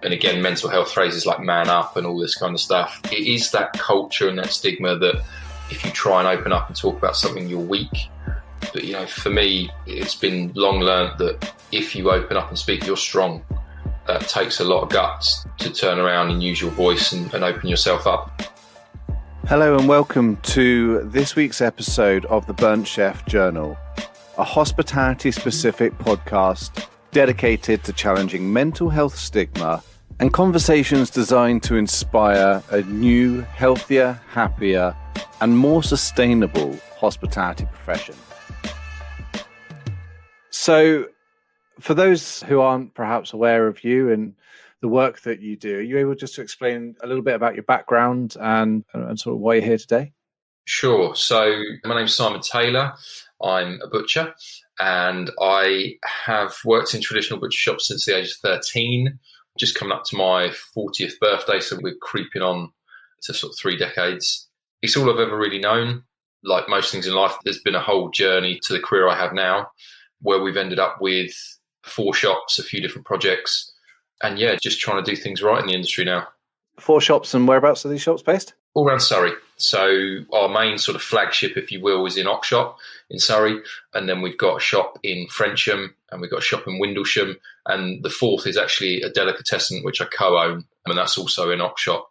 And again, mental health phrases like man up and all this kind of stuff. It is that culture and that stigma that if you try and open up and talk about something, you're weak. But, for me, it's been long learned that if you open up and speak, you're strong. That takes a lot of guts to turn around and use your voice and open yourself up. Hello and welcome to this week's episode of the Burnt Chef Journal, a hospitality-specific podcast dedicated to challenging mental health stigma and conversations designed to inspire a new, healthier, happier, and more sustainable hospitality profession. So, for those who aren't perhaps aware of you and the work that you do, are you able just to explain a little bit about your background and sort of why you're here today? Sure. So, my name's Simon Taylor. I'm a butcher and I have worked in traditional butcher shops since the age of 13. Just coming up to my 40th birthday, so we're creeping on to sort of 3 decades. It's all I've ever really known. Like most things in life, there's been a whole journey to the career I have now, where we've ended up with 4 shops, a few different projects, and just trying to do things right in the industry now. 4 shops, and whereabouts are these shops based? All around Surrey. So our main sort of flagship, if you will, is in Oxshott in Surrey. And then we've got a shop in Frensham and we've got a shop in Windlesham. And the 4th is actually a delicatessen, which I co-own. And that's also in Oxshott.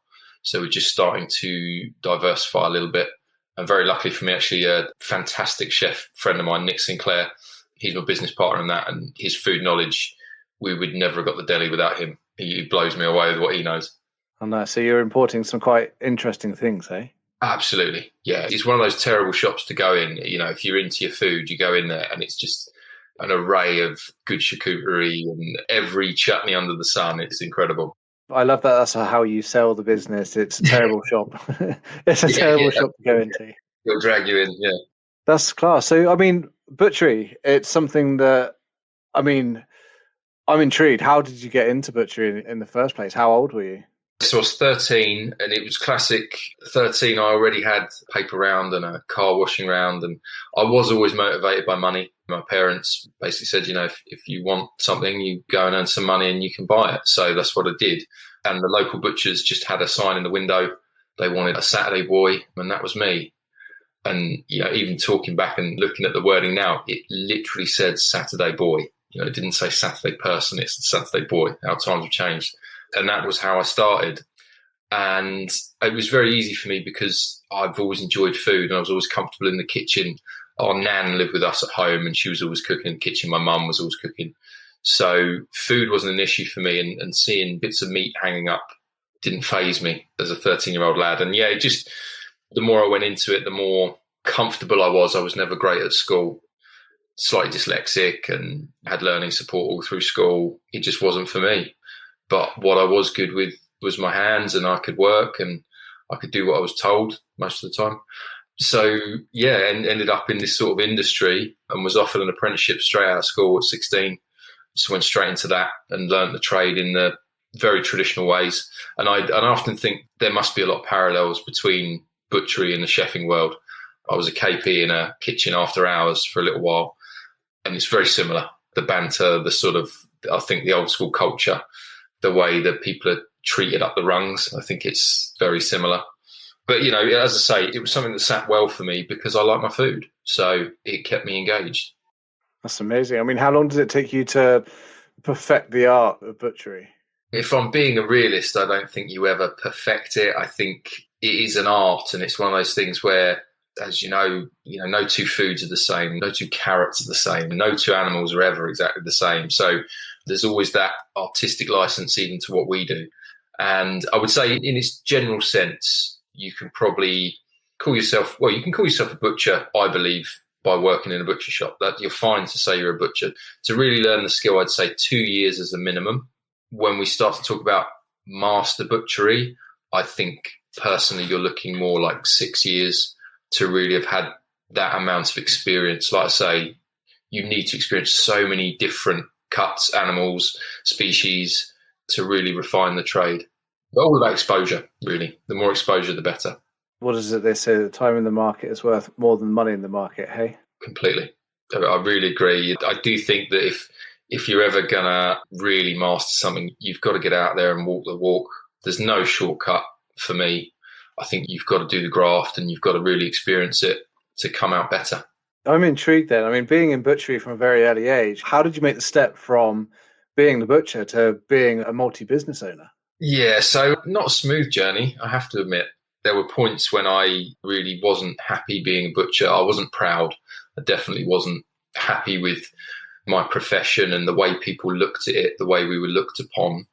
So we're just starting to diversify a little bit. And very luckily for me, actually, a fantastic chef friend of mine, Nick Sinclair, he's my business partner in that. And his food knowledge, we would never have got the Deli without him. He blows me away with what he knows. Oh, no. So you're importing some quite interesting things, eh? Absolutely. Yeah. It's one of those terrible shops to go in. If you're into your food, you go in there and it's just an array of good charcuterie and every chutney under the sun. It's incredible. I love that. That's how you sell the business. It's a terrible shop. It's a terrible shop to go into. It'll drag you in. Yeah. That's class. So, butchery, it's something that, I'm intrigued. How did you get into butchery in the first place? How old were you? So I was 13 and it was classic 13. I already had a paper round and a car washing round, and I was always motivated by money. My parents basically said, if you want something, you go and earn some money and you can buy it. So that's what I did. And the local butchers just had a sign in the window. They wanted a Saturday boy, and that was me. And, even talking back and looking at the wording now, it literally said Saturday boy. It didn't say Saturday person, it's Saturday boy. Our times have changed. And that was how I started. And it was very easy for me because I've always enjoyed food and I was always comfortable in the kitchen. Our nan lived with us at home and she was always cooking in the kitchen. My mum was always cooking. So food wasn't an issue for me, and seeing bits of meat hanging up didn't faze me as a 13-year-old lad. And the more I went into it, the more comfortable I was. I was never great at school, slightly dyslexic and had learning support all through school. It just wasn't for me. But what I was good with was my hands, and I could work and I could do what I was told most of the time. So, and ended up in this sort of industry and was offered an apprenticeship straight out of school at 16. So went straight into that and learnt the trade in the very traditional ways. And I often think there must be a lot of parallels between butchery and the chefing world. I was a KP in a kitchen after hours for a little while, and it's very similar. The banter, the sort of, I think the old school culture, the way that people are treated up the rungs, I think it's very similar. But, as I say, it was something that sat well for me because I like my food. So it kept me engaged. That's amazing. How long does it take you to perfect the art of butchery? If I'm being a realist, I don't think you ever perfect it. I think it is an art, and it's one of those things where, as no 2 foods are the same, no 2 carrots are the same, no 2 animals are ever exactly the same. So there's always that artistic license even to what we do. And I would say in its general sense, you can probably call yourself a butcher, I believe, by working in a butcher shop. That you're fine to say you're a butcher. To really learn the skill, I'd say 2 years as a minimum. When we start to talk about master butchery, I think personally you're looking more like 6 years to really have had that amount of experience. Like I say, you need to experience so many different cuts, animals, species to really refine the trade. But all about exposure, really. The more exposure, the better. What is it they say? The time in the market is worth more than money in the market, hey? Completely. I really agree. I do think that if you're ever going to really master something, you've got to get out there and walk the walk. There's no shortcut for me. I think you've got to do the graft and you've got to really experience it to come out better. I'm intrigued then. I mean, being in butchery from a very early age, how did you make the step from being the butcher to being a multi-business owner? Yeah, so not a smooth journey, I have to admit. There were points when I really wasn't happy being a butcher. I wasn't proud. I definitely wasn't happy with my profession and the way people looked at it, the way we were looked upon.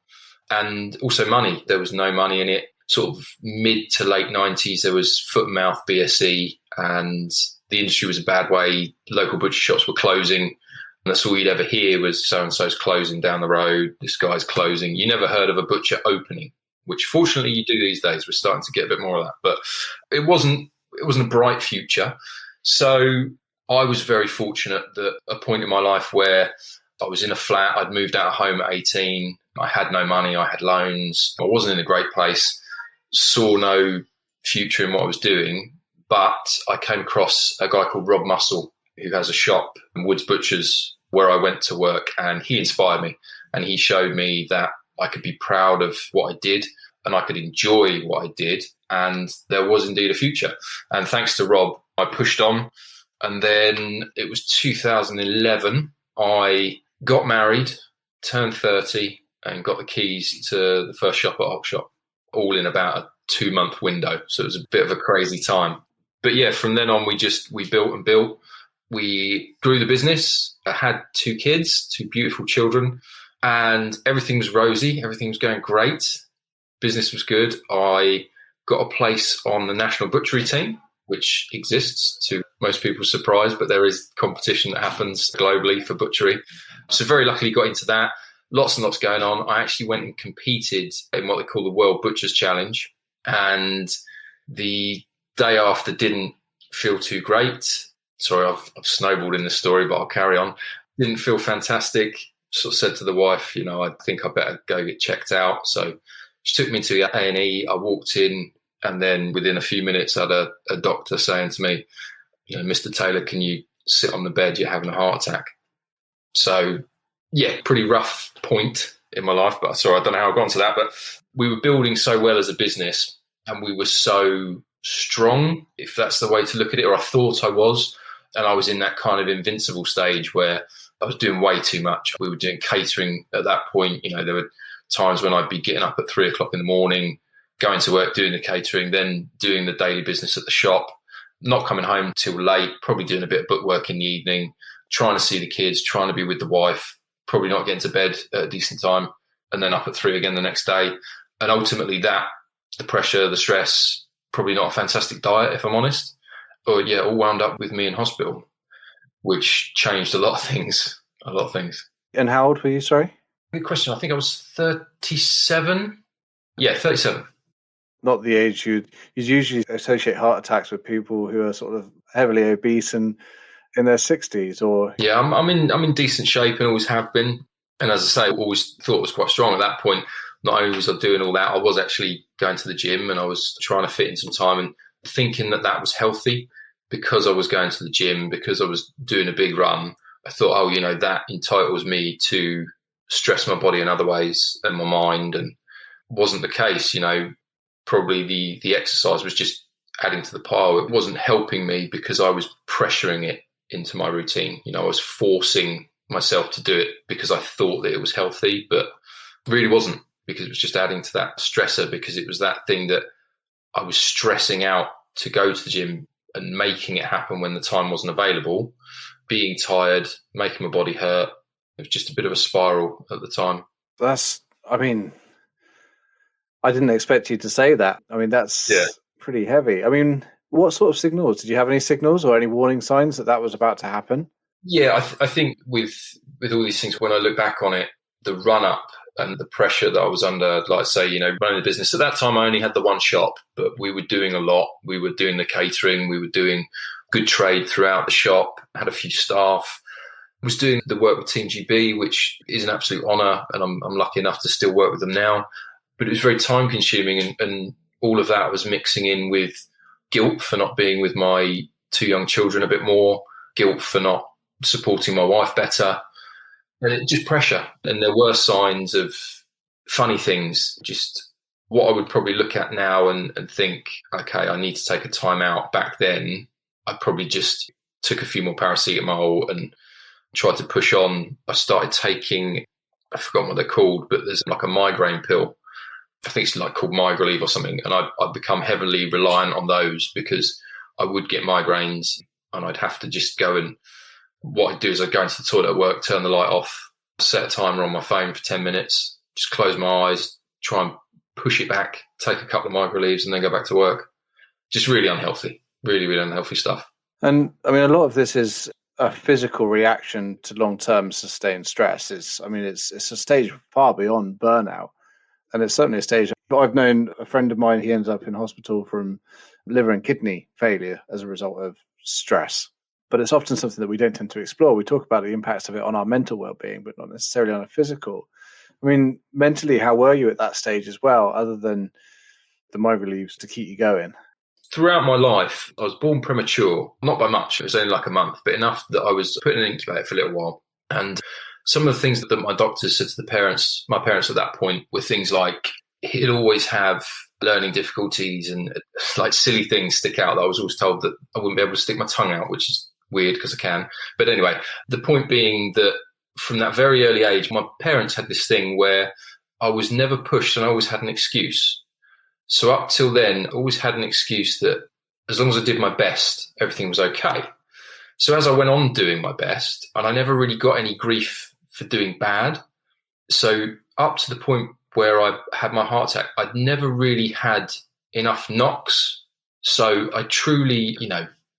And also money. There was no money in it. Sort of mid to late 90s, there was foot and mouth BSE and the industry was a bad way. Local butcher shops were closing. And that's all you'd ever hear was so-and-so's closing down the road. This guy's closing. You never heard of a butcher opening, which fortunately you do these days. We're starting to get a bit more of that. But it wasn't a bright future. So I was very fortunate that a point in my life where I was in a flat. I'd moved out of home at 18. I had no money. I had loans. I wasn't in a great place. Saw no future in what I was doing. But I came across a guy called Rob Mussell, who has a shop in Woods Butchers where I went to work, and he inspired me. And he showed me that I could be proud of what I did and I could enjoy what I did. And there was indeed a future. And thanks to Rob, I pushed on. And then it was 2011. I got married, turned 30, and got the keys to the first shop at Hot Shop, all in about a 2-month window. So it was a bit of a crazy time. But yeah, from then on, we built and built. We grew the business. I had 2 kids, 2 beautiful children, and everything was rosy. Everything was going great. Business was good. I got a place on the National Butchery Team, which exists to most people's surprise, but there is competition that happens globally for butchery. So very luckily got into that. Lots and lots going on. I actually went and competed in what they call the World Butchers Challenge. And the day after didn't feel too great. Sorry, I've snowballed in the story, but I'll carry on. Didn't feel fantastic. Sort of said to the wife, I think I better go get checked out. So she took me to A&E. I walked in, and then within a few minutes, I had a doctor saying to me, Mr. Taylor, can you sit on the bed? You're having a heart attack. So, yeah, pretty rough point in my life. But sorry, I don't know how I got onto that. But we were building so well as a business, and we were so strong, if that's the way to look at it, or I thought I was. And I was in that kind of invincible stage where I was doing way too much. We were doing catering at that point. There were times when I'd be getting up at 3 o'clock in the morning, going to work, doing the catering, then doing the daily business at the shop, not coming home till late, probably doing a bit of bookwork in the evening, trying to see the kids, trying to be with the wife, probably not getting to bed at a decent time, and then up at 3 again the next day. And ultimately that, the pressure, the stress, probably not a fantastic diet, if I'm honest. But yeah, all wound up with me in hospital, which changed a lot of things. And how old were you, sorry? Good question. I think I was 37. Yeah, 37. Not the age you usually associate heart attacks with people who are sort of heavily obese and in their 60s, or? Yeah, I'm in decent shape and always have been. And as I say, I always thought I was quite strong at that point. Not only was I doing all that, I was actually going to the gym and I was trying to fit in some time and thinking that was healthy because I was going to the gym, because I was doing a big run. I thought, that entitles me to stress my body in other ways and my mind, and it wasn't the case. Probably the exercise was just adding to the pile. It wasn't helping me because I was pressuring it into my routine. I was forcing myself to do it because I thought that it was healthy, but it really wasn't, because it was just adding to that stressor, because it was that thing that I was stressing out to go to the gym and making it happen when the time wasn't available, being tired, making my body hurt. It was just a bit of a spiral at the time. I didn't expect you to say that. That's pretty heavy. What sort of signals? Did you have any signals or any warning signs that was about to happen? Yeah, I think with all these things, when I look back on it, the run-up and the pressure that I was under, like I say, running the business. At that time, I only had the one shop, but we were doing a lot. We were doing the catering. We were doing good trade throughout the shop, had a few staff. I was doing the work with Team GB, which is an absolute honour, and I'm lucky enough to still work with them now. But it was very time consuming, and all of that was mixing in with guilt for not being with my 2 young children a bit more, guilt for not supporting my wife better. And it just pressure. And there were signs of funny things, just what I would probably look at now and think, okay, I need to take a time out. Back then, I probably just took a few more paracetamol and tried to push on. I started taking, I forgot what they're called, but there's like a migraine pill. I think it's like called Migraleave or something. And I'd become heavily reliant on those because I would get migraines and I'd have to just go, and what I'd do is I'd go into the toilet at work, turn the light off, set a timer on my phone for 10 minutes, just close my eyes, try and push it back, take a couple of Migraleaves and then go back to work. Just really unhealthy, really, really unhealthy stuff. And I mean, a lot of this is a physical reaction to long-term sustained stress. It's a stage far beyond burnout. And it's certainly a stage. I've known a friend of mine, he ended up in hospital from liver and kidney failure as a result of stress. But it's often something that we don't tend to explore. We talk about the impacts of it on our mental well-being, but not necessarily on a physical. I mean, mentally, how were you at that stage as well, other than the Migraleaves to keep you going? Throughout my life, I was born premature, not by much. It was only like a month, but enough that I was put in an incubator for a little while. And some of the things that my doctors said to my parents at that point were things like, he'd always have learning difficulties and like silly things stick out. That I was always told that I wouldn't be able to stick my tongue out, which is weird because I can. But anyway, the point being that from that very early age, my parents had this thing where I was never pushed and I always had an excuse. So up till then, I always had an excuse that as long as I did my best, everything was okay. So as I went on doing my best, and I never really got any grief for doing bad. So up to the point where I had my heart attack, I'd never really had enough knocks. So I truly,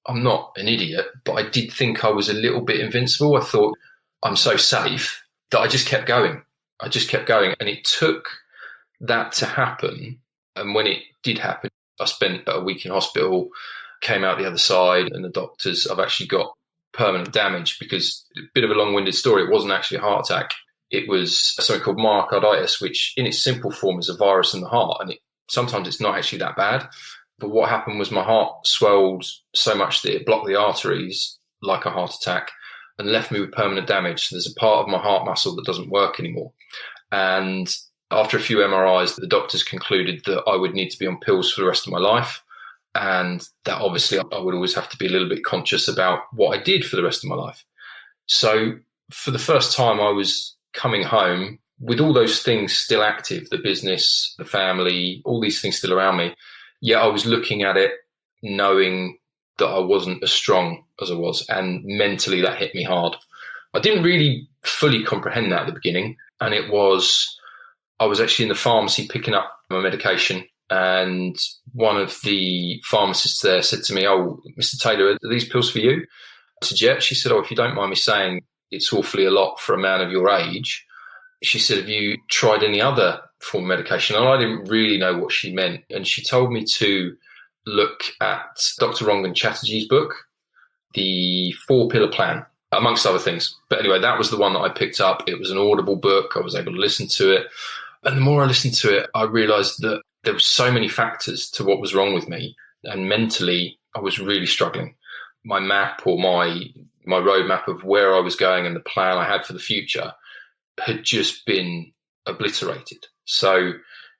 I'm not an idiot, but I did think I was a little bit invincible. I thought I'm so safe that I just kept going. And it took that to happen. And when it did happen, I spent a week in hospital, came out the other side, and the doctors, I've actually got permanent damage because, a bit of a long-winded story, it wasn't actually a heart attack. It was something called myocarditis, which in its simple form is a virus in the heart. And sometimes it's not actually that bad. But what happened was my heart swelled so much that it blocked the arteries like a heart attack and left me with permanent damage. So there's a part of my heart muscle that doesn't work anymore. And after a few MRIs, the doctors concluded that I would need to be on pills for the rest of my life. And that obviously I would always have to be a little bit conscious about what I did for the rest of my life. So for the first time, I was coming home with all those things still active, the business, the family, all these things still around me. Yet I was looking at it knowing that I wasn't as strong as I was. And mentally that hit me hard. I didn't really fully comprehend that at the beginning. And I was actually in the pharmacy picking up my medication. And one of the pharmacists there said to me, "Oh, Mr. Taylor, are these pills for you?" I said, "Yeah." She said, "Oh, if you don't mind me saying, it's awfully a lot for a man of your age." She said, "Have you tried any other form of medication?" And I didn't really know what she meant. And she told me to look at Dr. Rangan Chatterjee's book, The 4-Pillar Plan, amongst other things. But anyway, that was the one that I picked up. It was an Audible book. I was able to listen to it. And the more I listened to it, I realized that there were so many factors to what was wrong with me. And mentally, I was really struggling. My map or my roadmap of where I was going and the plan I had for the future had just been obliterated. So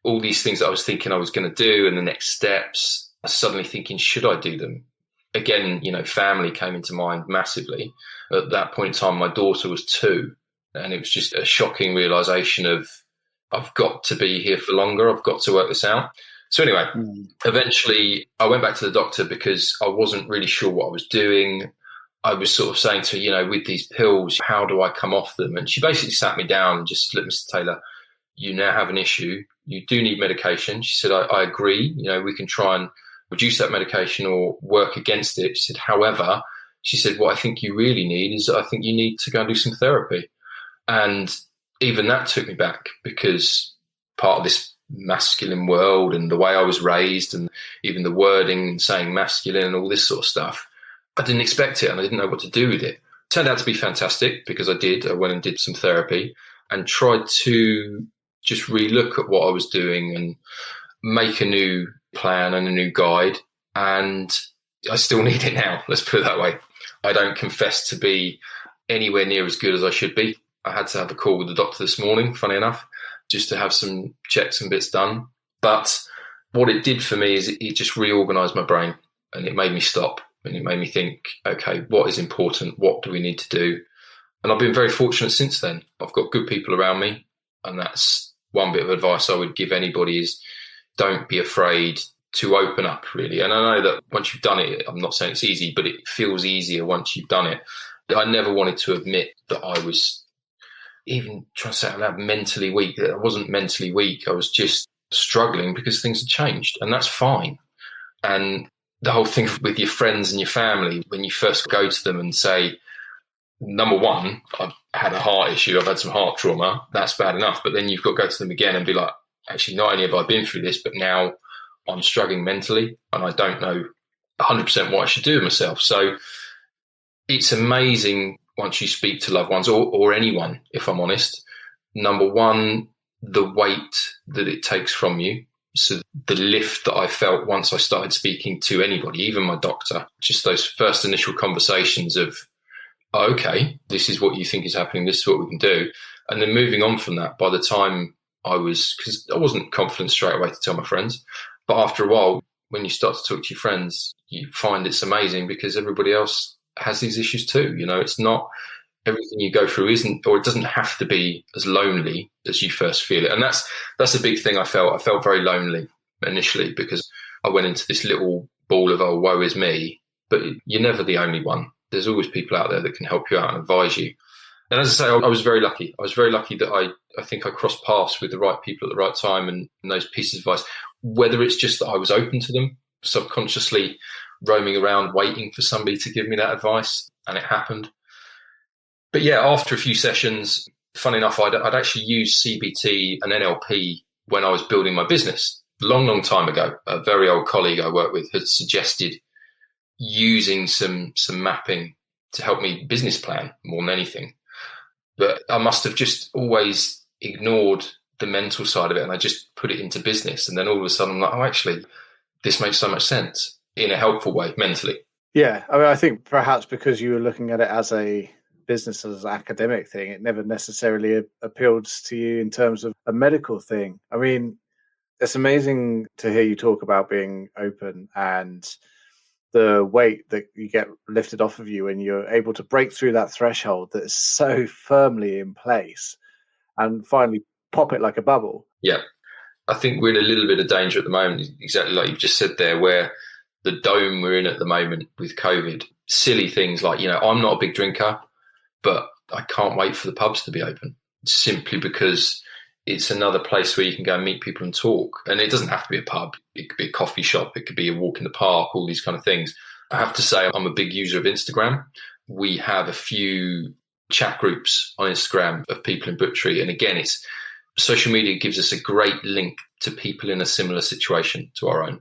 all these things that I was thinking I was going to do and the next steps, I was suddenly thinking, should I do them? Again, family came into mind massively. At that point in time, my daughter was 2, and it was just a shocking realization of, I've got to be here for longer. I've got to work this out. So anyway, eventually I went back to the doctor because I wasn't really sure what I was doing. I was sort of saying to her, with these pills, how do I come off them? And she basically sat me down and just said, "Mr. Taylor, you now have an issue. You do need medication." She said, I agree. We can try and reduce that medication or work against it. She said, however, she said, what I think you really need is I think you need to go and do some therapy. And even that took me back because part of this masculine world and the way I was raised and even the wording and saying masculine and all this sort of stuff, I didn't expect it and I didn't know what to do with it. Turned out to be fantastic because I did. I went and did some therapy and tried to just relook at what I was doing and make a new plan and a new guide. And I still need it now. Let's put it that way. I don't confess to be anywhere near as good as I should be. I had to have a call with the doctor this morning, funny enough, just to have some checks and bits done. But what it did for me is it just reorganised my brain, and it made me stop, and it made me think, okay, what is important? What do we need to do? And I've been very fortunate since then. I've got good people around me, and that's one bit of advice I would give anybody is don't be afraid to open up, really. And I know that once you've done it, I'm not saying it's easy, but it feels easier once you've done it. I never wanted to admit that I was even trying to say out loud mentally weak. I wasn't mentally weak. I was just struggling because things had changed, and that's fine. And the whole thing with your friends and your family, when you first go to them and say, number one, I've had a heart issue, I've had some heart trauma, that's bad enough. But then you've got to go to them again and be like, actually, not only have I been through this, but now I'm struggling mentally and I don't know 100% what I should do with myself. So it's amazing once you speak to loved ones or anyone, if I'm honest. Number one, the weight that it takes from you. So the lift that I felt once I started speaking to anybody, even my doctor, just those first initial conversations of, oh, okay, this is what you think is happening, this is what we can do. And then moving on from that, by the time because I wasn't confident straight away to tell my friends, but after a while, when you start to talk to your friends, you find it's amazing because everybody else has these issues too. You know, it's not everything you go through it doesn't have to be as lonely as you first feel it. And that's a big thing I felt. I felt very lonely initially because I went into this little ball of, oh, woe is me, but you're never the only one. There's always people out there that can help you out and advise you. And as I say, I was very lucky. I was very lucky that I think I crossed paths with the right people at the right time and those pieces of advice, whether it's just that I was open to them, subconsciously roaming around waiting for somebody to give me that advice, and it happened. But yeah, after a few sessions, funny enough, I'd actually used CBT and NLP when I was building my business. Long time ago, a very old colleague I worked with had suggested using some mapping to help me business plan more than anything. But I must have just always ignored the mental side of it, and I just put it into business. And then all of a sudden I'm like, oh, actually, this makes so much sense in a helpful way mentally. Yeah, I mean, I think perhaps because you were looking at it as a business, as an academic thing, it never necessarily appealed to you in terms of a medical thing. I mean, it's amazing to hear you talk about being open and the weight that you get lifted off of you when you're able to break through that threshold that is so firmly in place and finally pop it like a bubble. Yeah, I think we're in a little bit of danger at the moment, exactly like you've just said there, where the dome we're in at the moment with COVID, silly things like, you know, I'm not a big drinker, but I can't wait for the pubs to be open simply because it's another place where you can go and meet people and talk. And it doesn't have to be a pub. It could be a coffee shop. It could be a walk in the park, all these kind of things. I have to say I'm a big user of Instagram. We have a few chat groups on Instagram of people in butchery. And again, social media gives us a great link to people in a similar situation to our own.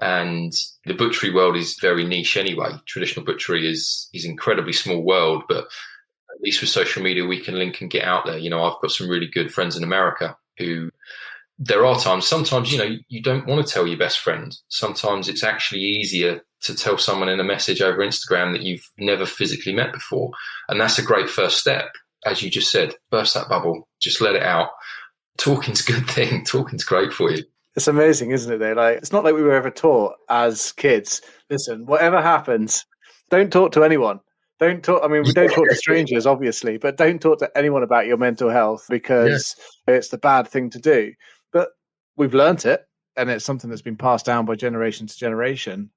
And the butchery world is very niche anyway. Traditional butchery is incredibly small world, but at least with social media, we can link and get out there. You know, I've got some really good friends in America who there are times, sometimes, you know, you don't want to tell your best friend. Sometimes it's actually easier to tell someone in a message over Instagram that you've never physically met before. And that's a great first step. As you just said, burst that bubble, just let it out. Talking's a good thing. Talking's great for you. It's amazing, isn't it, though? Like, it's not like we were ever taught as kids, listen, whatever happens, don't talk to anyone. Don't talk. I mean, we don't talk to strangers, obviously, but don't talk to anyone about your mental health because it's the bad thing to do. But we've learnt it, and it's something that's been passed down by generation to generation.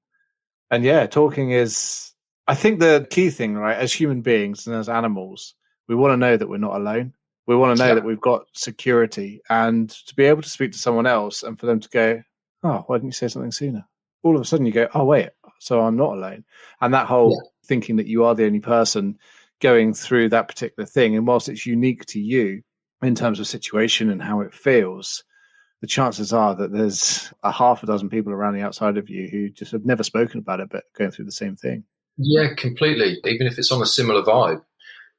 And yeah, talking is, I think, the key thing, right? As human beings and as animals, we want to know that we're not alone. We want to know that we've got security, and to be able to speak to someone else and for them to go, oh, why didn't you say something sooner? All of a sudden you go, oh, wait, so I'm not alone. And that whole thinking that you are the only person going through that particular thing, and whilst it's unique to you in terms of situation and how it feels, the chances are that there's a half a dozen people around the outside of you who just have never spoken about it but going through the same thing. Yeah, completely. Even if it's on a similar vibe.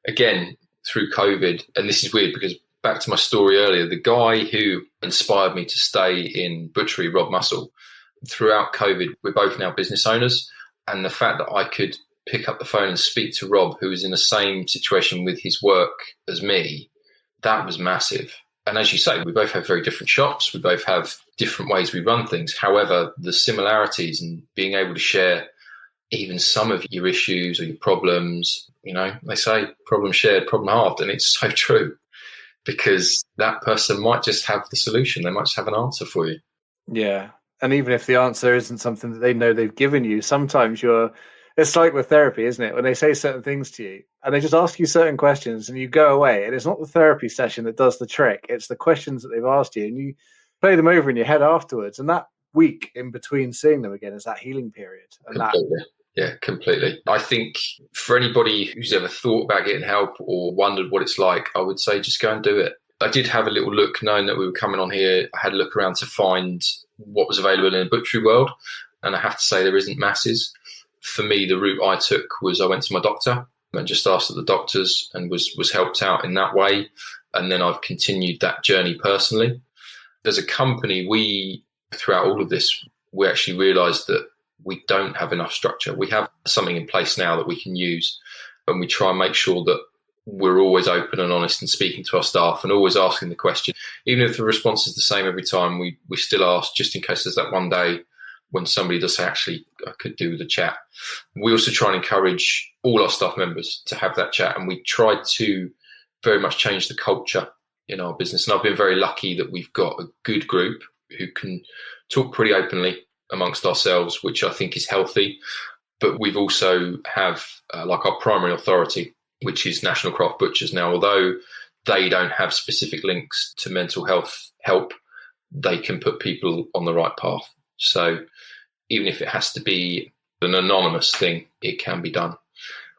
Again, through COVID, and this is weird because back to my story earlier, the guy who inspired me to stay in butchery, Rob Muscle, throughout COVID, we're both now business owners. And the fact that I could pick up the phone and speak to Rob, who was in the same situation with his work as me, that was massive. And as you say, we both have very different shops. We both have different ways we run things. However, the similarities and being able to share even some of your issues or your problems, they say problem shared, problem halved. And it's so true, because that person might just have the solution. They might just have an answer for you. Yeah. And even if the answer isn't something that they know they've given you, sometimes it's like with therapy, isn't it? When they say certain things to you and they just ask you certain questions and you go away, and it's not the therapy session that does the trick. It's the questions that they've asked you, and you play them over in your head afterwards. And that week in between seeing them again is that healing period. And Yeah, completely. I think for anybody who's ever thought about getting help or wondered what it's like, I would say just go and do it. I did have a little look, knowing that we were coming on here. I had a look around to find what was available in the butchery world, and I have to say there isn't masses. For me, the route I took was I went to my doctor and just asked at the doctors and was helped out in that way. And then I've continued that journey personally. As a company, throughout all of this, we actually realised that we don't have enough structure. We have something in place now that we can use, and we try and make sure that we're always open and honest and speaking to our staff and always asking the question. Even if the response is the same every time, we still ask, just in case there's that one day when somebody does say, actually, I could do with a chat. We also try and encourage all our staff members to have that chat, and we try to very much change the culture in our business. And I've been very lucky that we've got a good group who can talk pretty openly amongst ourselves, which I think is healthy. But we've also have like our primary authority, which is National Craft Butchers. Now, although they don't have specific links to mental health help, they can put people on the right path. So even if it has to be an anonymous thing, it can be done,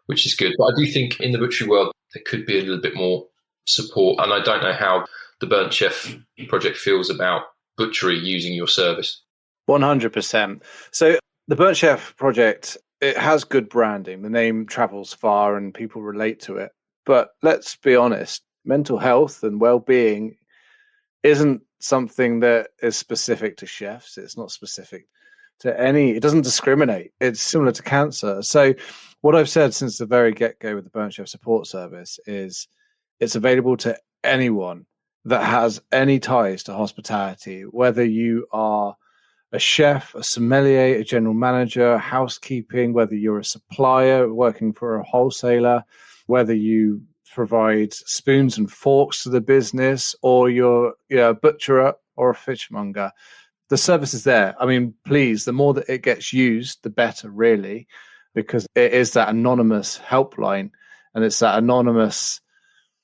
which is good. But I do think in the butchery world, there could be a little bit more support. And I don't know how the Burnt Chef project feels about butchery using your service. 100%. So the Burnt Chef project, it has good branding. The name travels far and people relate to it. But let's be honest, mental health and well-being isn't something that is specific to chefs. It's not specific to it doesn't discriminate. It's similar to cancer. So what I've said since the very get-go with the Burnt Chef support service is it's available to anyone that has any ties to hospitality, whether you are a chef, a sommelier, a general manager, housekeeping, whether you're a supplier working for a wholesaler, whether you provide spoons and forks to the business, or you're a butcher or a fishmonger. The service is there. I mean, please, the more that it gets used, the better, really, because it is that anonymous helpline and it's that anonymous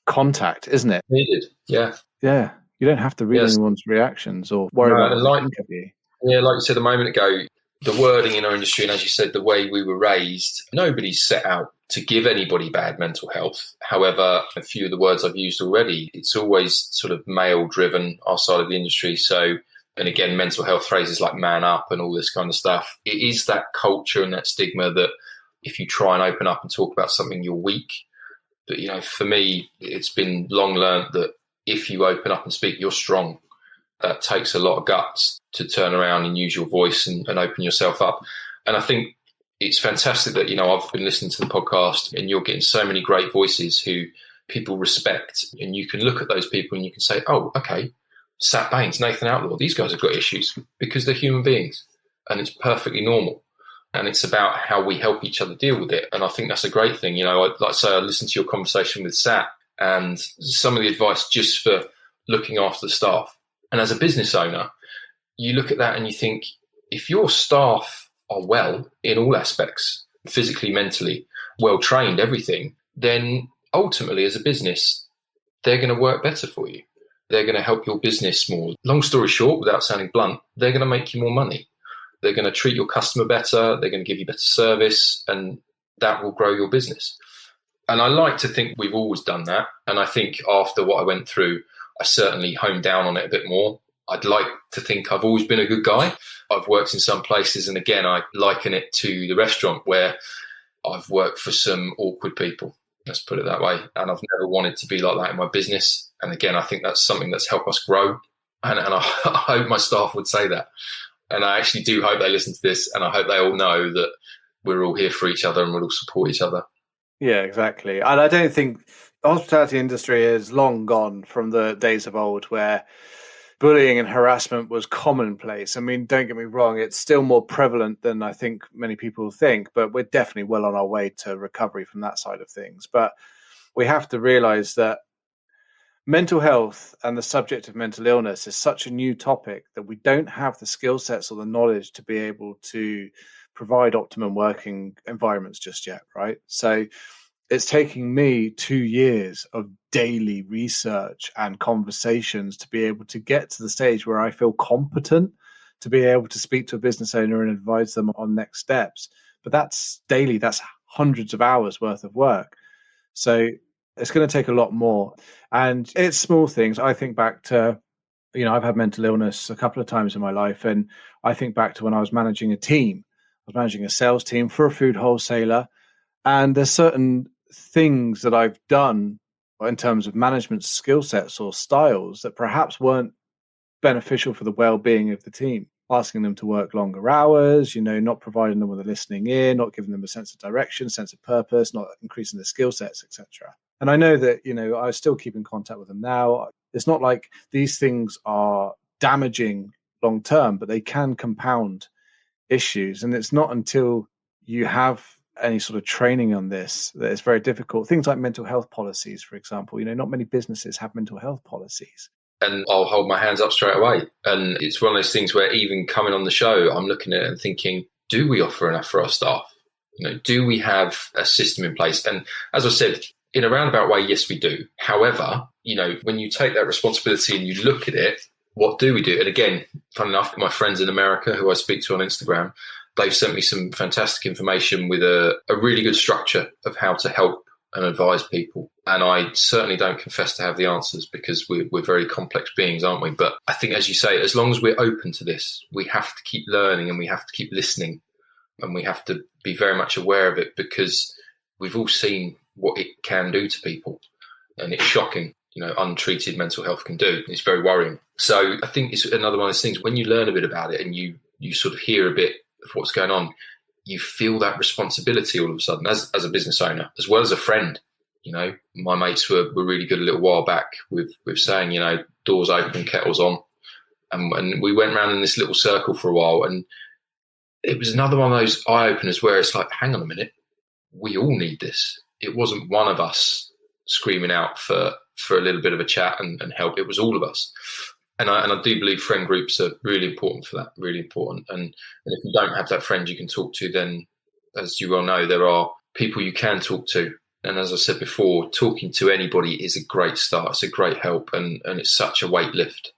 contact, isn't it? Needed, yeah. Yeah. You don't have to read anyone's reactions or worry about what they think of you. Yeah, like you said a moment ago, the wording in our industry, and as you said, the way we were raised, nobody's set out to give anybody bad mental health. However, a few of the words I've used already, it's always sort of male-driven, our side of the industry. So, and again, mental health phrases like man up and all this kind of stuff. It is that culture and that stigma that if you try and open up and talk about something, you're weak. But, for me, it's been long learned that if you open up and speak, you're strong. That takes a lot of guts to turn around and use your voice and open yourself up. And I think it's fantastic that, I've been listening to the podcast and you're getting so many great voices who people respect. And you can look at those people and you can say, oh, okay, Sat Baines, Nathan Outlaw, these guys have got issues because they're human beings and it's perfectly normal. And it's about how we help each other deal with it. And I think that's a great thing. Like I say, I listened to your conversation with Sat and some of the advice just for looking after the staff. And as a business owner, you look at that and you think, if your staff are well in all aspects, physically, mentally, well-trained, everything, then ultimately as a business, they're going to work better for you. They're going to help your business more. Long story short, without sounding blunt, they're going to make you more money. They're going to treat your customer better. They're going to give you better service, and that will grow your business. And I like to think we've always done that. And I think after what I went through, I certainly honed down on it a bit more. I'd like to think I've always been a good guy. I've worked in some places, and again, I liken it to the restaurant where I've worked for some awkward people. Let's put it that way. And I've never wanted to be like that in my business. And again, I think that's something that's helped us grow. And I hope my staff would say that. And I actually do hope they listen to this, and I hope they all know that we're all here for each other and we'll all support each other. Yeah, exactly. And I don't think the hospitality industry is long gone from the days of old where bullying and harassment was commonplace. I mean, don't get me wrong, it's still more prevalent than I think many people think, but we're definitely well on our way to recovery from that side of things. But we have to realize that mental health and the subject of mental illness is such a new topic that we don't have the skill sets or the knowledge to be able to provide optimum working environments just yet, right? So it's taking me 2 years of daily research and conversations to be able to get to the stage where I feel competent to be able to speak to a business owner and advise them on next steps. But that's daily, that's hundreds of hours worth of work. So it's going to take a lot more. And it's small things. I think back to, I've had mental illness a couple of times in my life. And I think back to when I was managing a team. I was managing a sales team for a food wholesaler. And there's certain things that I've done in terms of management skill sets or styles that perhaps weren't beneficial for the well-being of the team. Asking them to work longer hours, not providing them with a listening ear, not giving them a sense of direction, sense of purpose, not increasing their skill sets, etc. And I know that, I still keep in contact with them now. It's not like these things are damaging long term, but they can compound issues. And it's not until you have any sort of training on this that it's very difficult. Things like mental health policies, for example, not many businesses have mental health policies. And I'll hold my hands up straight away. And it's one of those things where even coming on the show, I'm looking at it and thinking, do we offer enough for our staff? Do we have a system in place? And as I said, in a roundabout way, yes, we do. However, when you take that responsibility and you look at it, what do we do? And again, funny enough, my friends in America who I speak to on Instagram, they've sent me some fantastic information with a really good structure of how to help and advise people. And I certainly don't confess to have the answers because we're very complex beings, aren't we? But I think, as you say, as long as we're open to this, we have to keep learning and we have to keep listening and we have to be very much aware of it because we've all seen what it can do to people. And it's shocking, untreated mental health can do. It's very worrying. So I think it's another one of those things, when you learn a bit about it and you sort of hear a bit of what's going on, you feel that responsibility all of a sudden as a business owner, as well as a friend. My mates were really good a little while back with saying, doors open, kettles on. And we went around in this little circle for a while. And it was another one of those eye-openers where it's like, hang on a minute, we all need this. It wasn't one of us screaming out for a little bit of a chat and help. It was all of us. And I do believe friend groups are really important for that, really important. And if you don't have that friend you can talk to, then, as you well know, there are people you can talk to. And as I said before, talking to anybody is a great start. It's a great help, and it's such a weight lift.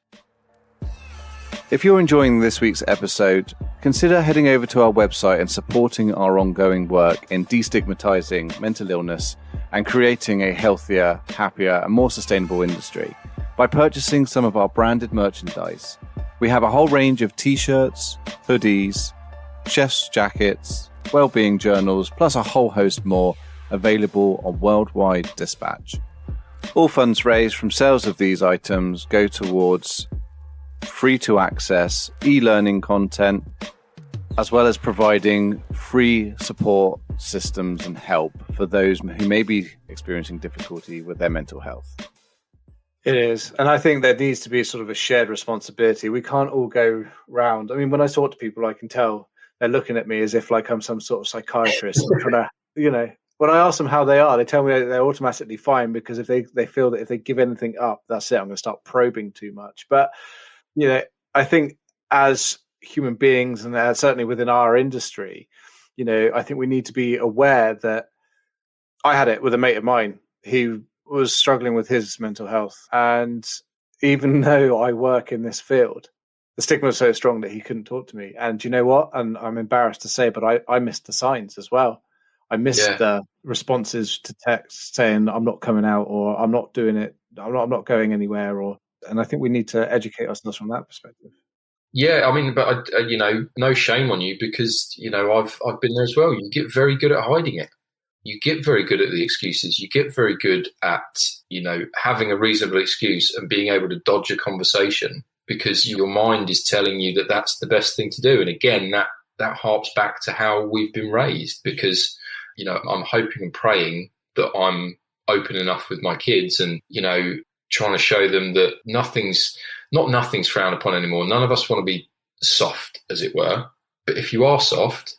If you're enjoying this week's episode, consider heading over to our website and supporting our ongoing work in destigmatizing mental illness and creating a healthier, happier, and more sustainable industry by purchasing some of our branded merchandise. We have a whole range of t-shirts, hoodies, chef's jackets, wellbeing journals, plus a whole host more available on worldwide dispatch. All funds raised from sales of these items go towards free-to-access e-learning content, as well as providing free support systems and help for those who may be experiencing difficulty with their mental health. It is. And I think there needs to be sort of a shared responsibility. We can't all go round. I mean, when I talk to people, I can tell they're looking at me as if like I'm some sort of psychiatrist. I'm trying to, when I ask them how they are, they tell me they're automatically fine because if they feel that if they give anything up, that's it, I'm going to start probing too much. But, I think as human beings and certainly within our industry, I think we need to be aware that I had it with a mate of mine who was struggling with his mental health. And even though I work in this field, the stigma was so strong that he couldn't talk to me. And you know what? And I'm embarrassed to say, but I missed the signs as well. I missed the responses to texts saying I'm not coming out or I'm not doing it. I'm not going anywhere. And I think we need to educate ourselves from that perspective. Yeah, I mean, but no shame on you because I've been there as well. You get very good at hiding it. You get very good at the excuses. You get very good at having a reasonable excuse and being able to dodge a conversation because your mind is telling you that that's the best thing to do. And again, that harps back to how we've been raised, because, I'm hoping and praying that I'm open enough with my kids and, trying to show them that nothing's frowned upon anymore. None of us want to be soft, as it were. But if you are soft,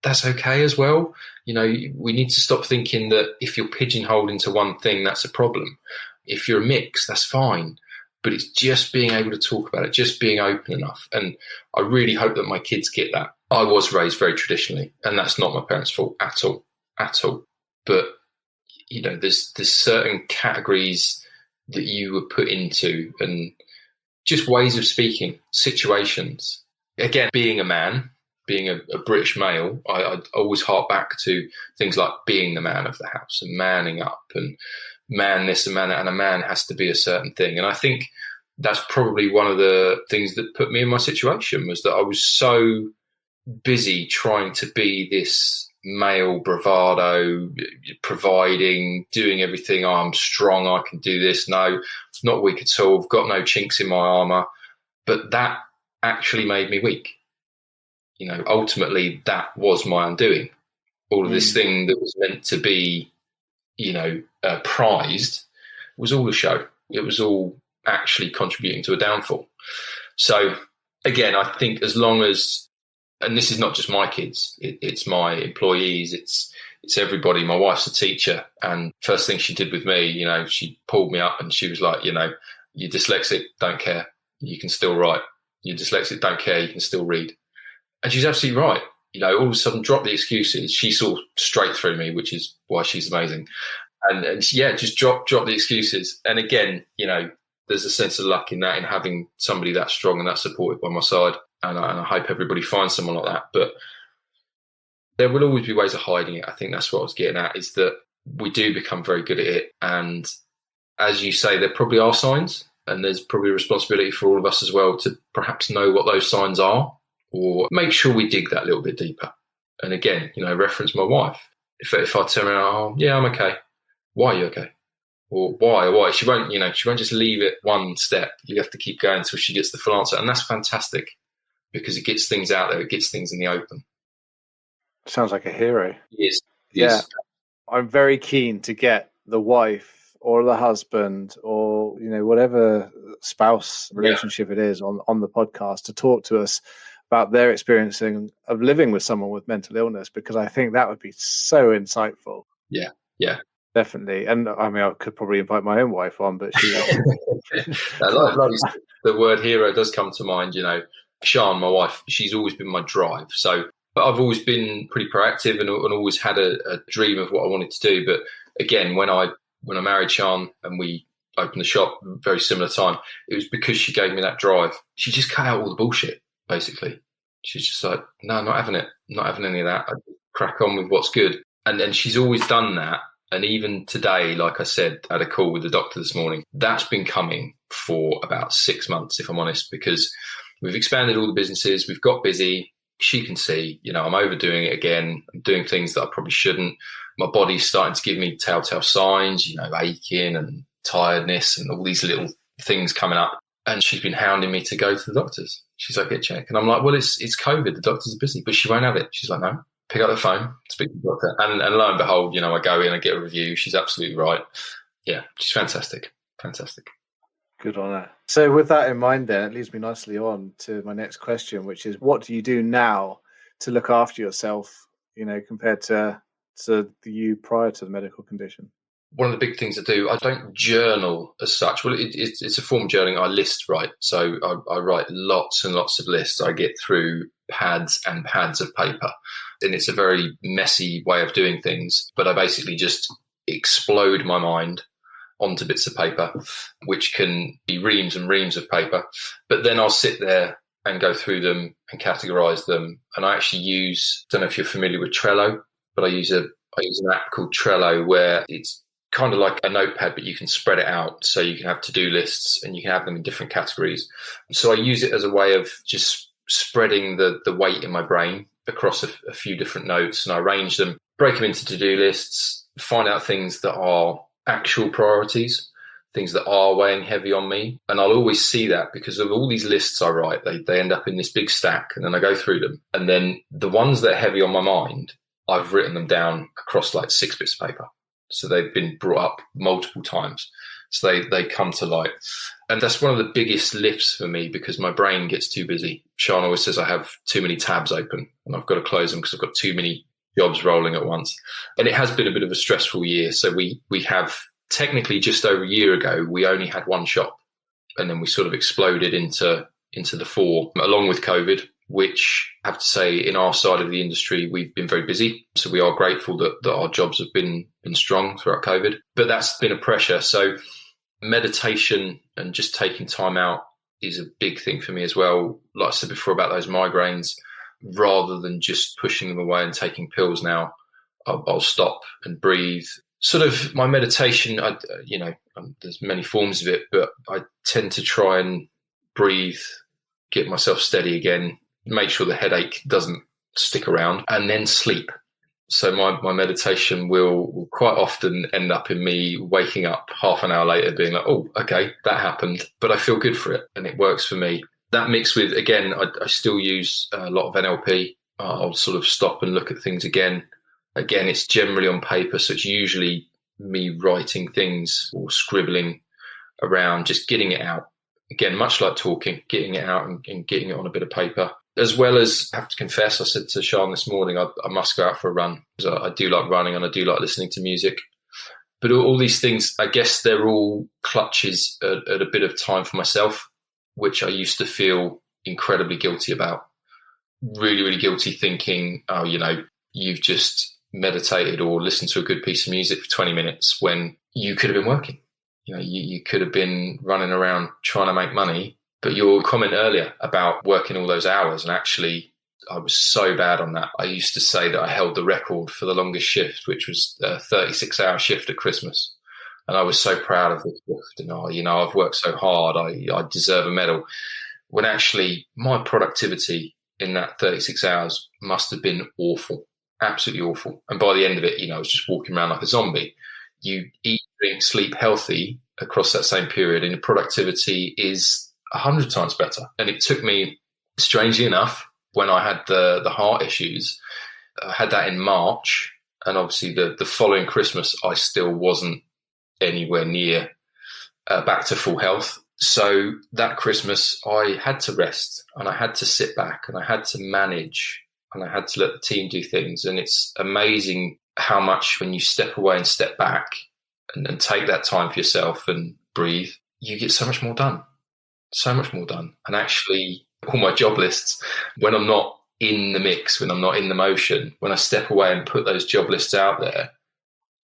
that's okay as well. We need to stop thinking that if you're pigeonholed into one thing, that's a problem. If you're a mix, that's fine. But it's just being able to talk about it, just being open enough. And I really hope that my kids get that. I was raised very traditionally, and that's not my parents' fault at all. But, there's certain categories that you were put into, and just ways of speaking, situations. Again, being a man, being a British male, I always hark back to things like being the man of the house and manning up and man this and man that, and a man has to be a certain thing. And I think that's probably one of the things that put me in my situation, was that I was so busy trying to be this male bravado, providing, doing everything. Oh, I'm strong, I can do this. No, not weak at all. I've got no chinks in my armour. But that actually made me weak. Ultimately, that was my undoing. All of this thing that was meant to be, prized, was all a show. It was all actually contributing to a downfall. So, again, I think as long as, and this is not just my kids, it's my employees, it's everybody. My wife's a teacher, and first thing she did with me, she pulled me up and she was like, you're dyslexic, don't care, you can still write. You're dyslexic, don't care, you can still read. And she's absolutely right. All of a sudden, drop the excuses. She saw straight through me, which is why she's amazing. And just drop the excuses. And again, there's a sense of luck in that, in having somebody that strong and that supported by my side. And I hope everybody finds someone like that. But there will always be ways of hiding it. I think that's what I was getting at, is that we do become very good at it. And as you say, there probably are signs, and there's probably a responsibility for all of us as well to perhaps know what those signs are, or make sure we dig that little bit deeper. And again, reference my wife. If I turn around, oh, yeah, I'm okay. Why are you okay? Or why? She won't just leave it one step. You have to keep going until she gets the full answer. And that's fantastic, because it gets things out there. It gets things in the open. Sounds like a hero. Yes. Yeah. I'm very keen to get the wife or the husband or, whatever spouse relationship it is on the podcast to talk to us about their experiencing of living with someone with mental illness, because I think that would be so insightful. Yeah. Definitely. And I mean, I could probably invite my own wife on, but she... the word hero does come to mind. Sian, my wife, she's always been my drive. So, but I've always been pretty proactive and always had a dream of what I wanted to do. But again, when I married Sian and we opened the shop, very similar time, it was because she gave me that drive. She just cut out all the bullshit, basically. She's just like, no, not having it, not having any of that. I crack on with what's good. And she's always done that. And even today, like I said, I had a call with the doctor this morning. That's been coming for about 6 months, if I'm honest, because we've expanded all the businesses. We've got busy. She can see, I'm overdoing it again. I'm doing things that I probably shouldn't. My body's starting to give me telltale signs, aching and tiredness and all these little things coming up. And she's been hounding me to go to the doctors. She's like, get checked. And I'm like, well, it's COVID. The doctors are busy. But she won't have it. She's like, no. Pick up the phone, speak to the doctor. And lo and behold, I go in, I get a review. She's absolutely right. Yeah, she's fantastic. Fantastic. Good on her. So with that in mind, then, it leads me nicely on to my next question, which is, what do you do now to look after yourself, compared to you prior to the medical condition? One of the big things I do, I don't journal as such. Well, it's a form of journaling. I list write. So I write lots and lots of lists. I get through pads and pads of paper. And it's a very messy way of doing things. But I basically just explode my mind onto bits of paper, which can be reams and reams of paper. But then I'll sit there and go through them and categorize them. And I actually use, I don't know if you're familiar with Trello, but I use an app called Trello where it's kind of like a notepad, but you can spread it out. So you can have to-do lists and you can have them in different categories. So I use it as a way of just spreading the weight in my brain across a few different notes, and I arrange them, break them into to-do lists, find out things that are actual priorities, things that are weighing heavy on me. And I'll always see that because of all these lists I write, they end up in this big stack, and then I go through them. And then the ones that are heavy on my mind, I've written them down across like 6 bits of paper. So they've been brought up multiple times. So they come to light. And that's one of the biggest lifts for me because my brain gets too busy. Sean always says I have too many tabs open and I've got to close them because I've got too many jobs rolling at once. And it has been a bit of a stressful year. So we have technically just over a year ago, we only had one shop, and then we sort of exploded into the 4 along with COVID, which I have to say in our side of the industry, we've been very busy. So we are grateful that our jobs have been strong throughout COVID, but that's been a pressure. So meditation and just taking time out is a big thing for me as well. Like I said before about those migraines, rather than just pushing them away and taking pills now, I'll stop and breathe. Sort of my meditation, there's many forms of it, but I tend to try and breathe, get myself steady again, make sure the headache doesn't stick around, and then sleep. So my meditation will quite often end up in me waking up half an hour later being like, oh, okay, that happened, but I feel good for it and it works for me. That mixed with, again, I still use a lot of NLP. I'll sort of stop and look at things again. Again, it's generally on paper, so it's usually me writing things or scribbling around, just getting it out. Again, much like talking, getting it out and getting it on a bit of paper. As well as, I have to confess, I said to Sean this morning, I must go out for a run because I do like running and I do like listening to music. But all these things, I guess they're all clutches at a bit of time for myself, which I used to feel incredibly guilty about. Really, really guilty, thinking, oh, you've just meditated or listened to a good piece of music for 20 minutes when you could have been working. You could have been running around trying to make money. But your comment earlier about working all those hours, and actually I was so bad on that. I used to say that I held the record for the longest shift, which was a 36-hour shift at Christmas. And I was so proud of this shift. And, I've worked so hard. I deserve a medal. When actually my productivity in that 36 hours must have been awful, absolutely awful. And by the end of it, I was just walking around like a zombie. You eat, drink, sleep healthy across that same period, and your productivity is 100 times better. And it took me, strangely enough, when I had the heart issues, I had that in March, and obviously the following Christmas, I still wasn't anywhere near back to full health. So that Christmas, I had to rest, and I had to sit back, and I had to manage, and I had to let the team do things. And it's amazing how much when you step away and step back and take that time for yourself and breathe, you get so much more done. So much more done. And actually, all my job lists, when I'm not in the mix, when I'm not in the motion, when I step away and put those job lists out there,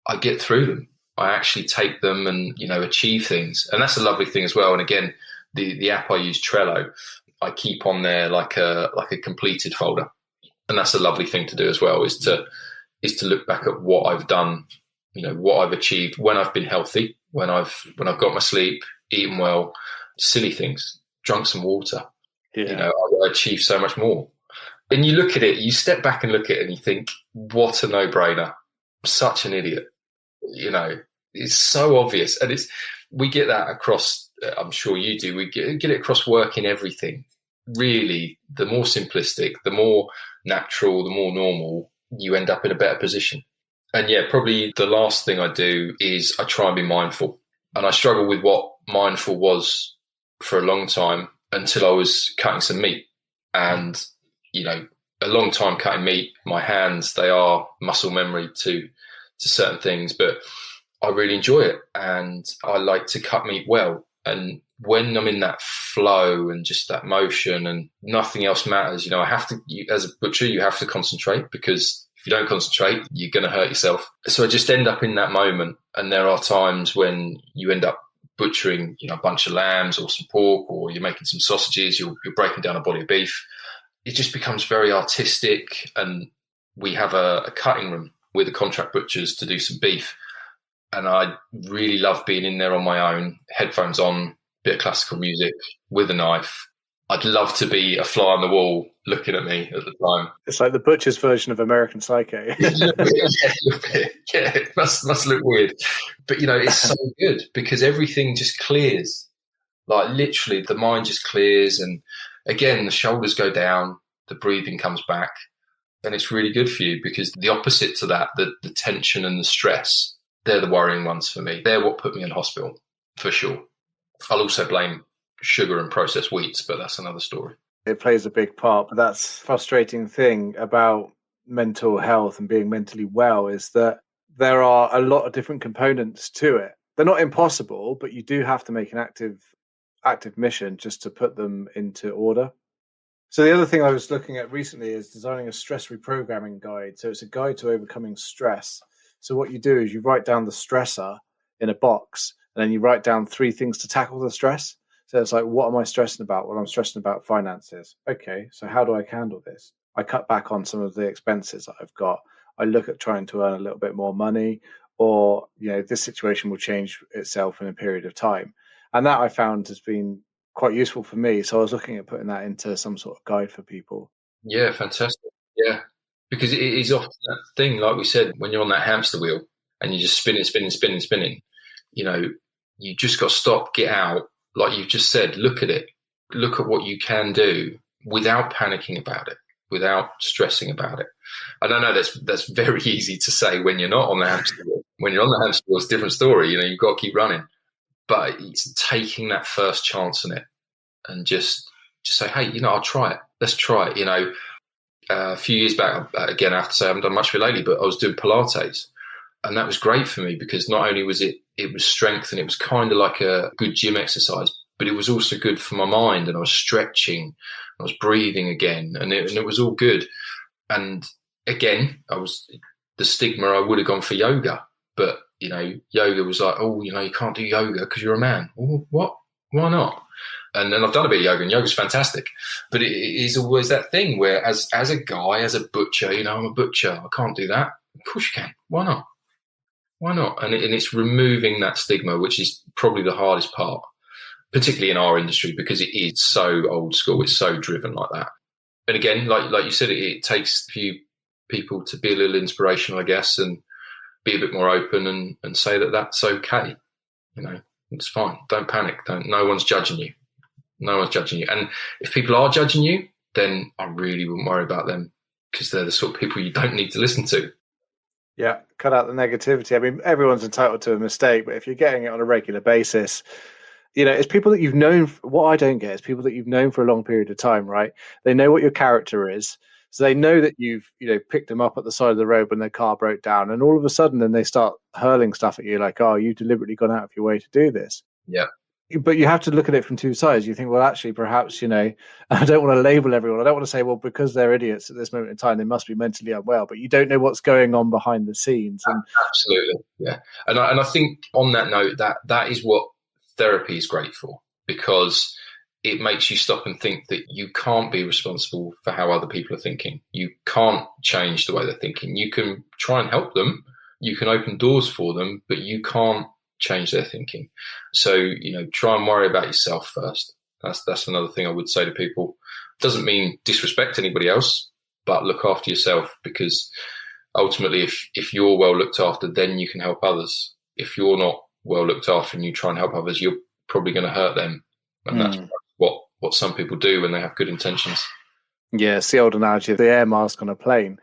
I get through them. I actually take them and, achieve things. And that's a lovely thing as well. And again, the app I use, Trello, I keep on there like a completed folder. And that's a lovely thing to do as well, is to look back at what I've done, what I've achieved when I've been healthy, when I've got my sleep, eaten well, silly things, drunk some water. Yeah. I achieved so much more. And you look at it, you step back and look at it and you think, what a no-brainer. I'm such an idiot. It's so obvious. And we get that across, I'm sure you do, we get it across work in everything. Really, the more simplistic, the more natural, the more normal, you end up in a better position. And yeah, probably the last thing I do is I try and be mindful. And I struggle with what mindful was for a long time until I was cutting some meat. And, a long time cutting meat, my hands, they are muscle memory to certain things, but I really enjoy it. And I like to cut meat well. And when I'm in that flow and just that motion and nothing else matters, I have to, as a butcher, you have to concentrate, because if you don't concentrate, you're going to hurt yourself. So I just end up in that moment. And there are times when you end up butchering, a bunch of lambs or some pork, or you're making some sausages, you're breaking down a body of beef. It just becomes very artistic. And we have a cutting room with the contract butchers to do some beef. And I really love being in there on my own, headphones on, bit of classical music with a knife. I'd love to be a fly on the wall looking at me at the time. It's like the Butcher's version of American Psycho. Yeah, it must look weird. But, it's so good because everything just clears. Like literally the mind just clears, and again, the shoulders go down, the breathing comes back, and it's really good for you because the opposite to that, the tension and the stress, they're the worrying ones for me. They're what put me in hospital, for sure. I'll also blame sugar and processed wheats, but that's another story. It plays a big part, but that's the frustrating thing about mental health and being mentally well is that there are a lot of different components to it. They're not impossible, but you do have to make an active mission just to put them into order. So the other thing I was looking at recently is designing a stress reprogramming guide. So it's a guide to overcoming stress. So what you do is you write down the stressor in a box, and then you write down 3 things to tackle the stress. So it's like, what am I stressing about? Well, I'm stressing about finances. Okay, so how do I handle this? I cut back on some of the expenses that I've got. I look at trying to earn a little bit more money, or, this situation will change itself in a period of time. And that I found has been quite useful for me. So I was looking at putting that into some sort of guide for people. Yeah, fantastic. Yeah, because it is often that thing, like we said, when you're on that hamster wheel and you're just spinning, you just got to stop, get out. Like you've just said, look at it. Look at what you can do without panicking about it, without stressing about it. I don't know, that's very easy to say when you're not on the hamster wheel. When you're on the hamster wheel, it's a different story. You've got to keep running. But it's taking that first chance on it and just say, hey, I'll try it. Let's try it. A few years back, again, I have to say I haven't done much of it lately, but I was doing Pilates. And that was great for me because not only was it was strength and it was kind of like a good gym exercise, but it was also good for my mind, and I was stretching, I was breathing again, and it was all good. And again, the stigma, I would have gone for yoga, but yoga was like, oh, you can't do yoga because you're a man. Oh, what? Why not? And then I've done a bit of yoga, and yoga's fantastic. But it is always that thing where as a guy, as a butcher, I'm a butcher. I can't do that. Of course you can. Why not? Why not? And it's removing that stigma, which is probably the hardest part, particularly in our industry, because it is so old school. It's so driven like that. And again, like you said, it takes a few people to be a little inspirational, I guess, and be a bit more open and say that that's okay. It's fine. Don't panic. No one's judging you. No one's judging you. And if people are judging you, then I really wouldn't worry about them because they're the sort of people you don't need to listen to. Yeah, cut out the negativity. I mean, everyone's entitled to a mistake, but if you're getting it on a regular basis, it's people that you've known. What I don't get is people that you've known for a long period of time, right? They know what your character is. So they know that you've, picked them up at the side of the road when their car broke down, and all of a sudden then they start hurling stuff at you like, oh, you've deliberately gone out of your way to do this. Yeah. But you have to look at it from two sides. You think, well, actually, perhaps, I don't want to label everyone. I don't want to say, well, because they're idiots at this moment in time, they must be mentally unwell. But you don't know what's going on behind the scenes. And absolutely, yeah. And I think on that note, that is what therapy is great for, because it makes you stop and think that you can't be responsible for how other people are thinking. You can't change the way they're thinking. You can try and help them. You can open doors for them, but you can't change their thinking. So, try and worry about yourself first. That's another thing I would say to people. Doesn't mean disrespect anybody else, but look after yourself, because ultimately if you're well looked after, then you can help others. If you're not well looked after and you try and help others, you're probably going to hurt them. And that's what some people do when they have good intentions. Yeah, it's the old analogy of the air mask on a plane.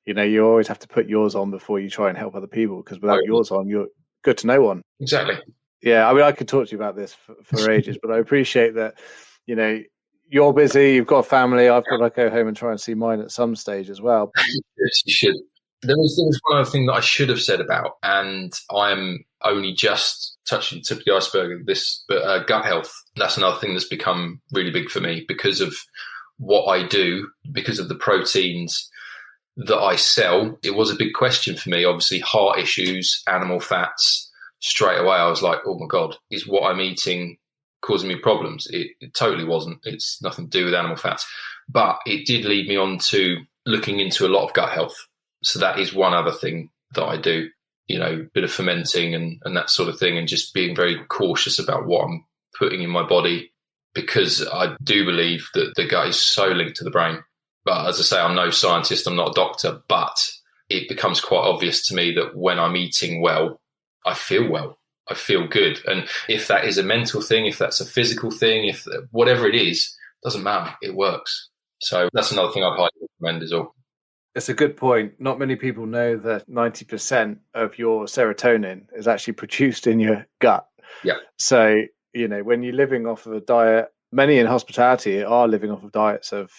You always have to put yours on before you try and help other people, because without yours on, you're good to no one. Exactly. Yeah, I mean, I could talk to you about this for ages, but I appreciate that, you're busy, you've got a family, I've got to go home and try and see mine at some stage as well. Yes, you should. There was one other thing that I should have said about, and I'm only just touching the tip of the iceberg of this, but gut health. That's another thing that's become really big for me because of what I do, because of the proteins that I sell. It was a big question for me. Obviously, heart issues, animal fats. Straight away, I was like, oh my God, is what I'm eating causing me problems? It totally wasn't. It's nothing to do with animal fats. But it did lead me on to looking into a lot of gut health. So that is one other thing that I do, a bit of fermenting and that sort of thing, and just being very cautious about what I'm putting in my body, because I do believe that the gut is so linked to the brain. But as I say, I'm no scientist, I'm not a doctor, but it becomes quite obvious to me that when I'm eating well, I feel well. I feel good. And if that is a mental thing, if that's a physical thing, if whatever it is, doesn't matter. It works. So that's another thing I'd highly recommend as well. It's a good point. Not many people know that 90% of your serotonin is actually produced in your gut. Yeah. So, when you're living off of a diet, many in hospitality are living off of diets of,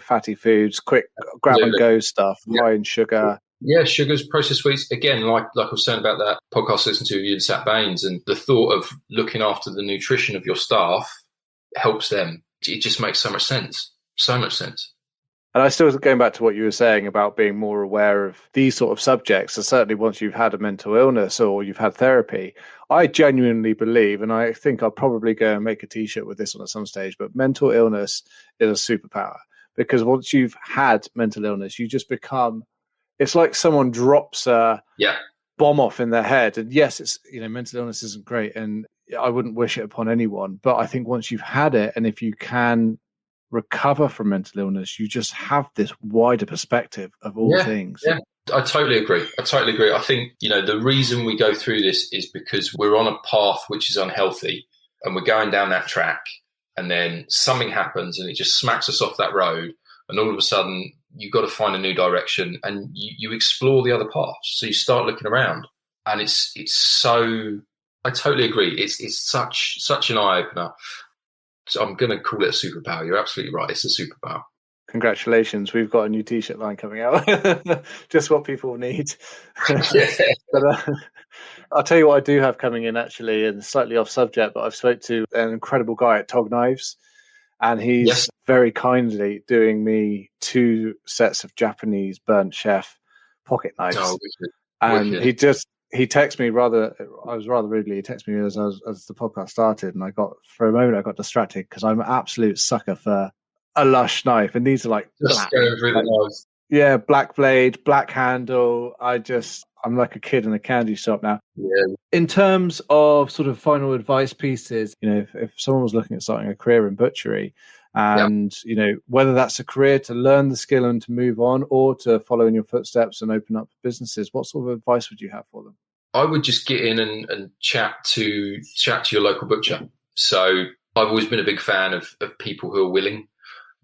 fatty foods, quick grab and go stuff, high in sugar. Yeah, sugars, processed sweets. Again, like I was saying about that podcast I listened to with you and Sat Baines, and the thought of looking after the nutrition of your staff helps them. It just makes so much sense. So much sense. And I still going back to what you were saying about being more aware of these sort of subjects. And certainly once you've had a mental illness or you've had therapy, I genuinely believe, and I think I'll probably go and make a t-shirt with this one at some stage, but mental illness is a superpower, because once you've had mental illness, you just become, it's like someone drops a bomb off in their head. And yes, it's, mental illness isn't great and I wouldn't wish it upon anyone. But I think once you've had it, and if you can recover from mental illness, you just have this wider perspective of all things. Yeah, I totally agree. I think, the reason we go through this is because we're on a path which is unhealthy and we're going down that track, and then something happens and it just smacks us off that road. And all of a sudden you've got to find a new direction, and you explore the other paths. So you start looking around, and it's so, I totally agree. It's such an eye opener. So I'm going to call it a superpower. You're absolutely right. It's a superpower. Congratulations. We've got a new t-shirt line coming out. Just what people need. But, I'll tell you what I do have coming in, actually, and slightly off subject, but I've spoke to an incredible guy at Tog Knives, and he's very kindly doing me 2 sets of Japanese burnt chef pocket knives. Oh, and he texted me I was rather rudely, he texted me as the podcast started, and for a moment I got distracted because I'm an absolute sucker for a lush knife, and these are like just going through the knives. Yeah, black blade, black handle. I'm like a kid in a candy shop now. Yeah. In terms of sort of final advice pieces, if someone was looking at starting a career in butchery, and whether that's a career to learn the skill and to move on, or to follow in your footsteps and open up businesses, what sort of advice would you have for them? I would just get in and chat to your local butcher. So I've always been a big fan of people who are willing.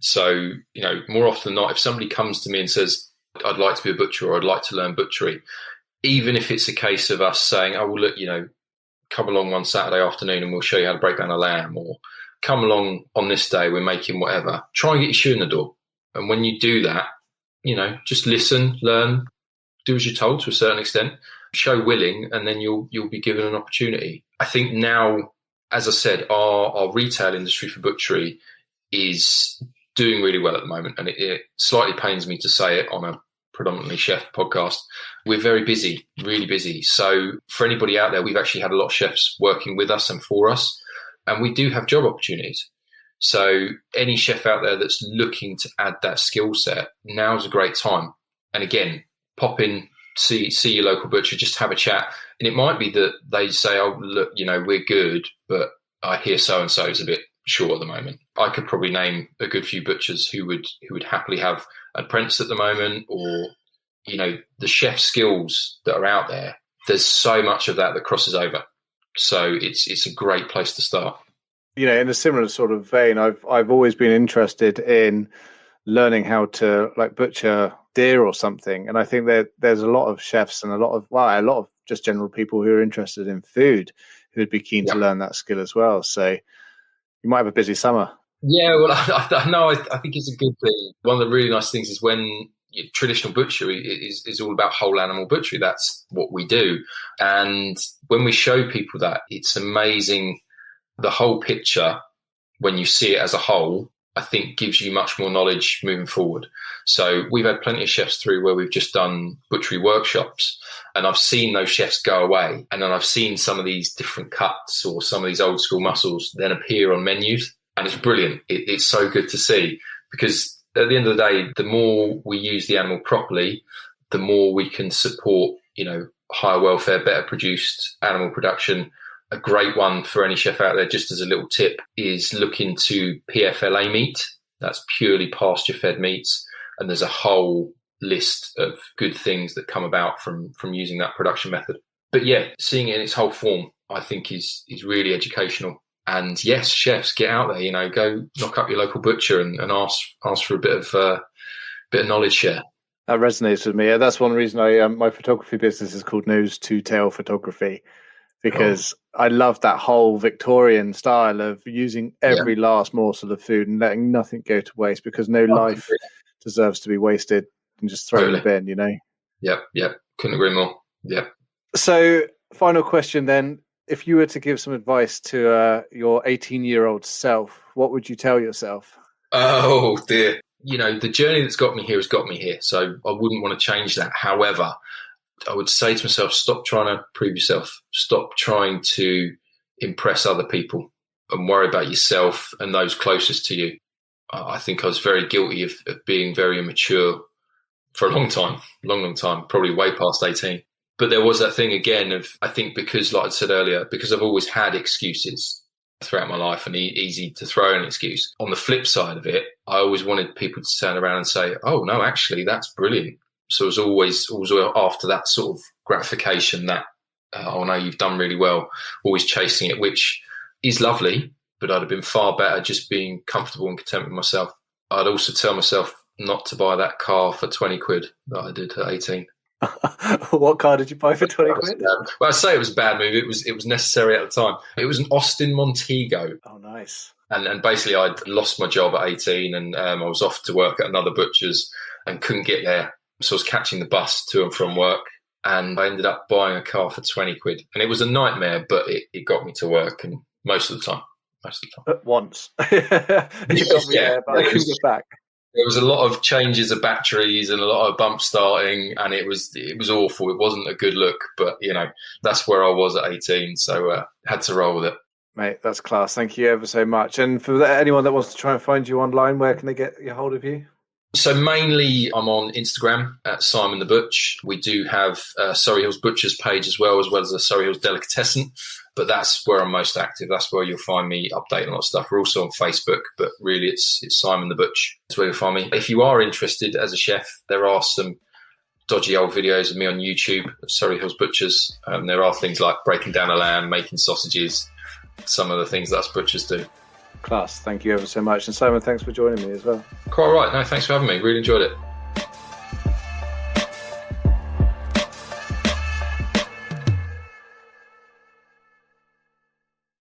So, more often than not, if somebody comes to me and says, I'd like to be a butcher, or I'd like to learn butchery, even if it's a case of us saying, oh, well, look, come along one Saturday afternoon and we'll show you how to break down a lamb, or come along on this day, we're making whatever, try and get your shoe in the door. And when you do that, just listen, learn, do as you're told to a certain extent, show willing, and then you'll be given an opportunity. I think now, as I said, our retail industry for butchery is doing really well at the moment, and it slightly pains me to say it on a predominantly chef podcast. We're very busy, really busy. So for anybody out there, we've actually had a lot of chefs working with us and for us, and we do have job opportunities. So any chef out there that's looking to add that skill set, now's a great time. And again, pop in, see your local butcher, just have a chat. And it might be that they say, oh, look, we're good, but I hear so-and-so is a bit short at the moment. I could probably name a good few butchers who would happily have an apprentice at the moment, or, the chef skills that are out there. There's so much of that crosses over. So it's a great place to start. In a similar sort of vein, I've always been interested in learning how to butcher deer or something. And I think that there's a lot of chefs and a lot of just general people who are interested in food who would be keen to learn that skill as well. So you might have a busy summer. Yeah, well, I think it's a good thing. One of the really nice things is when traditional butchery is all about whole animal butchery. That's what we do. And when we show people that, it's amazing. The whole picture, when you see it as a whole, I think gives you much more knowledge moving forward. So we've had plenty of chefs through where we've just done butchery workshops, and I've seen those chefs go away, and then I've seen some of these different cuts or some of these old school muscles then appear on menus, and it's brilliant. It's so good to see, because at the end of the day, the more we use the animal properly, the more we can support, higher welfare, better produced animal production, a great one for any chef out there, just as a little tip, is look into PFLA meat. That's purely pasture-fed meats. And there's a whole list of good things that come about from using that production method. But yeah, seeing it in its whole form, I think is really educational. And yes, chefs, get out there, go knock up your local butcher and ask for a bit of knowledge share. That resonates with me. Yeah, that's one reason my photography business is called Nose to Tail Photography, because I love that whole Victorian style of using every last morsel of food and letting nothing go to waste, because no life deserves to be wasted and just thrown in the bin, Yep. Couldn't agree more. Yep. So, final question then. If you were to give some advice to your 18-year-old self, what would you tell yourself? Oh, dear. The journey that's got me here has got me here, so I wouldn't want to change that. However, I would say to myself, stop trying to prove yourself. Stop trying to impress other people and worry about yourself and those closest to you. I think I was very guilty of being very immature for a long time, probably way past 18. But there was that thing again of, I think because, like I said earlier, because I've always had excuses throughout my life and easy to throw an excuse. On the flip side of it, I always wanted people to turn around and say, oh, no, actually, that's brilliant. So it was always after that sort of gratification that, oh, no, you've done really well, always chasing it, which is lovely, but I'd have been far better just being comfortable and content with myself. I'd also tell myself not to buy that car for 20 quid that I did at 18. What car did you buy for 20 quid? Well, I'd say it was a bad move. It was necessary at the time. It was an Austin Montego. Oh, nice. And basically, I'd lost my job at 18 and I was off to work at another butcher's and couldn't get there. So I was catching the bus to and from work and I ended up buying a car for 20 quid. And it was a nightmare, but it got me to work and most of the time. At once. You got me there, but I couldn't get back. There was a lot of changes of batteries and a lot of bump starting, and it was awful. It wasn't a good look, but that's where I was at 18, so had to roll with it. Mate, that's class. Thank you ever so much. And for anyone that wants to try and find you online, where can they get a hold of you? So mainly I'm on Instagram at Simon the Butch. We do have a Surrey Hills Butchers page as well as a Surrey Hills Delicatessen. But that's where I'm most active. That's where you'll find me updating a lot of stuff. We're also on Facebook, but really it's Simon the Butch. That's where you'll find me. If you are interested as a chef, there are some dodgy old videos of me on YouTube of Surrey Hills Butchers. There are things like breaking down a lamb, making sausages, some of the things that us butchers do. Class. Thank you ever so much. And Simon, thanks for joining me as well. Quite right. No, thanks for having me. Really enjoyed it.